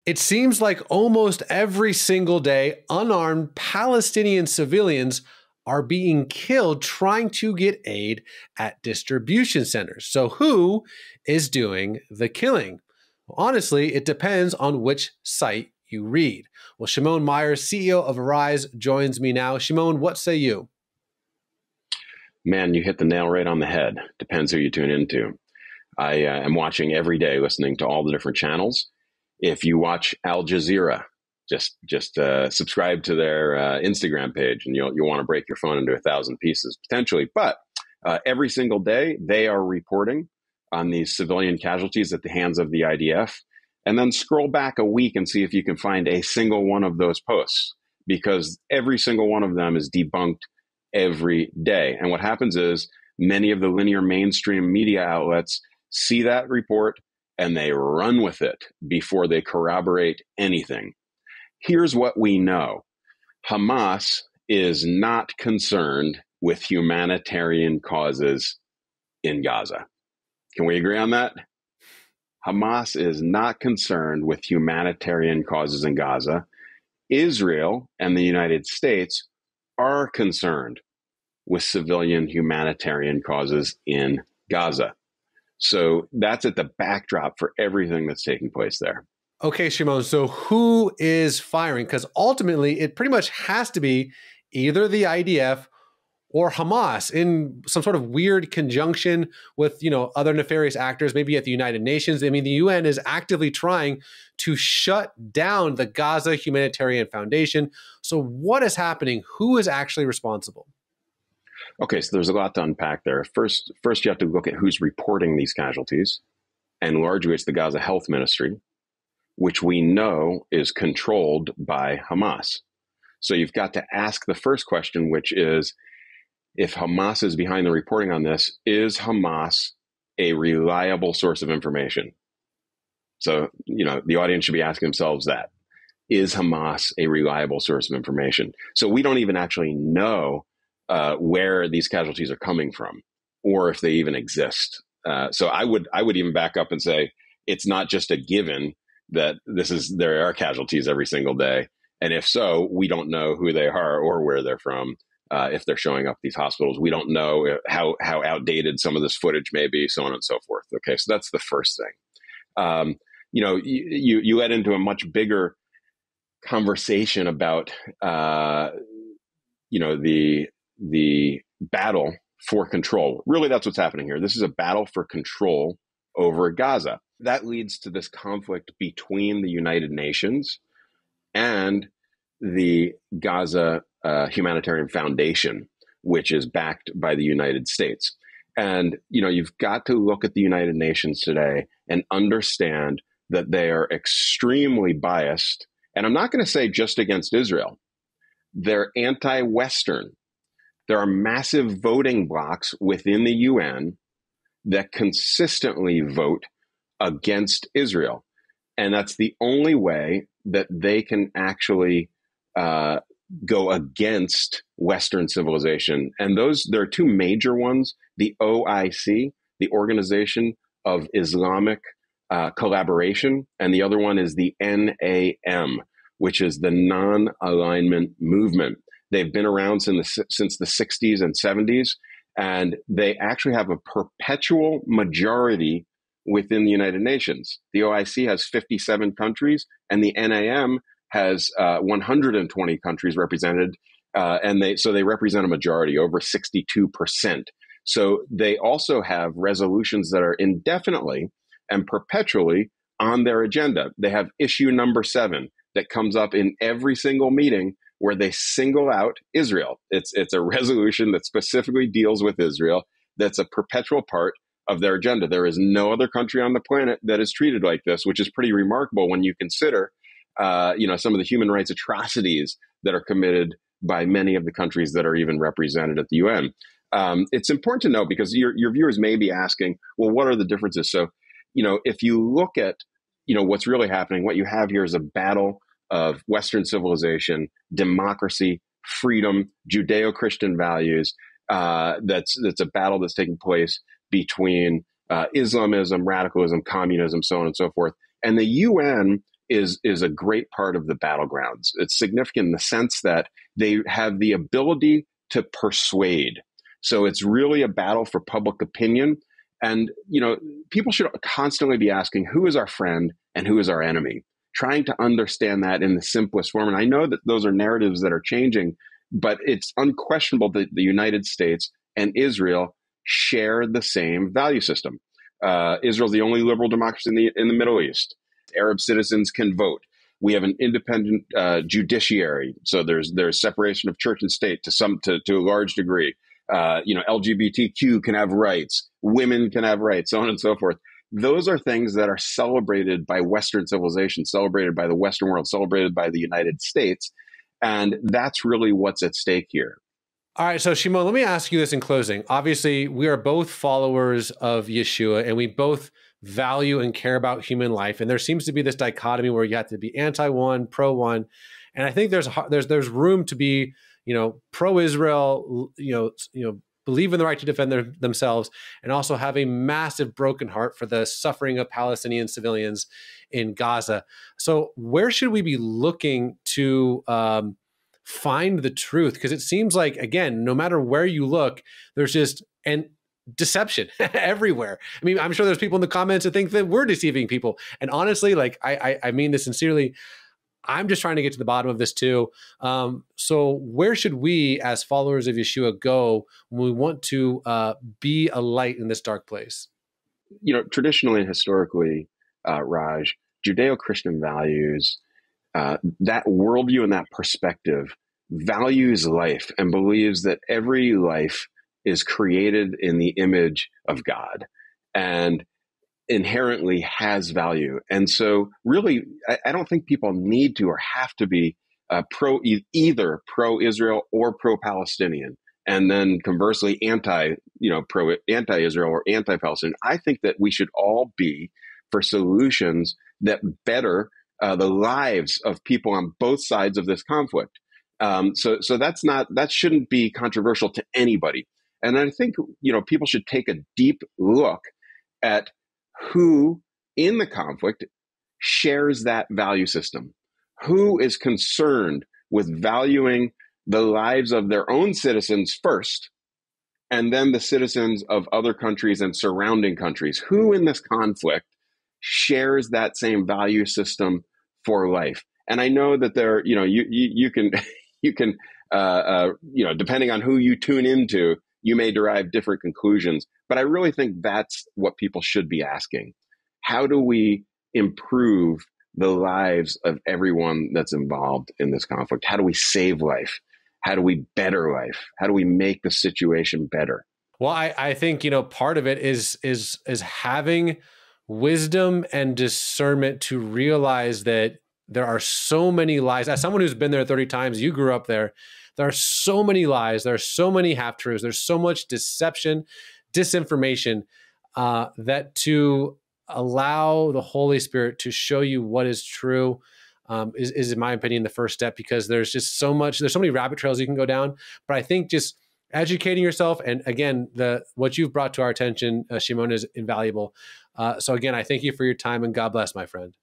It seems like almost every single day, unarmed Palestinian civilians are being killed trying to get aid at distribution centers. So who is doing the killing? Well, honestly, it depends on which site you read. Well, Shimon Myers, CEO of Arise, joins me now. Shimon, what say you? Man, you hit the nail right on the head. Depends who you tune into. I am watching every day, listening to all the different channels. If you watch Al Jazeera, just subscribe to their Instagram page, and you'll want to break your phone into 1,000 pieces potentially. But every single day, they are reporting on these civilian casualties at the hands of the IDF. And then scroll back a week and see if you can find a single one of those posts, because every single one of them is debunked every day. And what happens is many of the linear mainstream media outlets see that report and they run with it before they corroborate anything. Here's what we know. Hamas is not concerned with humanitarian causes in Gaza. Can we agree on that? Hamas is not concerned with humanitarian causes in Gaza. Israel and the United States are concerned with civilian humanitarian causes in Gaza. So that's at the backdrop for everything that's taking place there. Okay, Shimon, so who is firing? Because ultimately, it pretty much has to be either the IDF or Hamas in some sort of weird conjunction with, other nefarious actors, maybe at the United Nations. I mean, the UN is actively trying to shut down the Gaza Humanitarian Foundation. So what is happening? Who is actually responsible? Okay, so there's a lot to unpack there. First, you have to look at who's reporting these casualties. And largely, it's the Gaza Health Ministry, which we know is controlled by Hamas. So you've got to ask the first question, which is, if Hamas is behind the reporting on this, is Hamas a reliable source of information? So, the audience should be asking themselves that. Is Hamas a reliable source of information? So we don't even actually know where these casualties are coming from, or if they even exist. So I would even back up and say it's not just a given that there are casualties every single day, and if so, we don't know who they are or where they're from. If they're showing up at these hospitals, we don't know how outdated some of this footage may be, so on and so forth. Okay, so that's the first thing. You led into a much bigger conversation about the battle for control. Really, that's what's happening here. This is a battle for control over Gaza. That leads to this conflict between the United Nations and the Gaza Humanitarian Foundation, which is backed by the United States. And, you've got to look at the United Nations today and understand that they are extremely biased. And I'm not going to say just against Israel. They're anti-Western. There are massive voting blocs within the UN that consistently vote against Israel. And that's the only way that they can actually go against Western civilization. And there are two major ones: the OIC, the Organization of Islamic Collaboration, and the other one is the NAM, which is the Non-Alignment Movement. They've been around since the 60s and 70s, and they actually have a perpetual majority within the United Nations. The OIC has 57 countries, and the NAM has 120 countries represented, and they represent a majority, over 62%. So they also have resolutions that are indefinitely and perpetually on their agenda. They have issue number 7 that comes up in every single meeting where they single out Israel. It's a resolution that specifically deals with Israel. That's a perpetual part of their agenda. There is no other country on the planet that is treated like this, which is pretty remarkable when you consider some of the human rights atrocities that are committed by many of the countries that are even represented at the UN. It's important to know, because your viewers may be asking, well, what are the differences? So, if you look at, what's really happening, what you have here is a battle of Western civilization, democracy, freedom, Judeo-Christian values. That's a battle that's taking place between Islamism, radicalism, communism, so on and so forth. And the UN is a great part of the battlegrounds. It's significant in the sense that they have the ability to persuade. So it's really a battle for public opinion. And, people should constantly be asking, who is our friend and who is our enemy? Trying to understand that in the simplest form. And I know that those are narratives that are changing, but it's unquestionable that the United States and Israel share the same value system. Israel's the only liberal democracy in the Middle East. Arab citizens can vote. We have an independent judiciary, so there's separation of church and state to a large degree. LGBTQ can have rights, women can have rights, so on and so forth. Those are things that are celebrated by Western civilization, celebrated by the Western world, celebrated by the United States, and that's really what's at stake here. All right, so Shimon, let me ask you this in closing. Obviously, we are both followers of Yeshua, and we both value and care about human life. And there seems to be this dichotomy where you have to be anti-one, pro-one, and I think there's room to be, pro-Israel, believe in the right to defend themselves, and also have a massive broken heart for the suffering of Palestinian civilians in Gaza. So, where should we be looking to find the truth? Because it seems like, again, no matter where you look, there's just deception everywhere. I mean, I'm sure there's people in the comments that think that we're deceiving people. And honestly, like I mean this sincerely, I'm just trying to get to the bottom of this too. So where should we as followers of Yeshua go when we want to be a light in this dark place? Traditionally and historically, Raj, Judeo-Christian values, that worldview and that perspective values life and believes that every life is created in the image of God and inherently has value. And so really, I don't think people need to or have to be either pro-Israel or pro-Palestinian. And then conversely, anti-Israel or anti-Palestinian. I think that we should all be for solutions that better the lives of people on both sides of this conflict. So that shouldn't be controversial to anybody. And I think, people should take a deep look at who in the conflict shares that value system, who is concerned with valuing the lives of their own citizens first, and then the citizens of other countries and surrounding countries, who in this conflict shares that same value system for life. And I know that there, you can, depending on who you tune into, you may derive different conclusions, but I really think that's what people should be asking. How do we improve the lives of everyone that's involved in this conflict? How do we save life? How do we better life? How do we make the situation better? Well, I think, part of it is having wisdom and discernment to realize that there are so many lies. As someone who's been there 30 times, you grew up there. There are so many lies. There are so many half-truths. There's so much deception, disinformation, that to allow the Holy Spirit to show you what is true is, in my opinion, the first step, because there's just there's so many rabbit trails you can go down. But I think just educating yourself, and again, what you've brought to our attention, Shimon, is invaluable. So again, I thank you for your time, and God bless, my friend.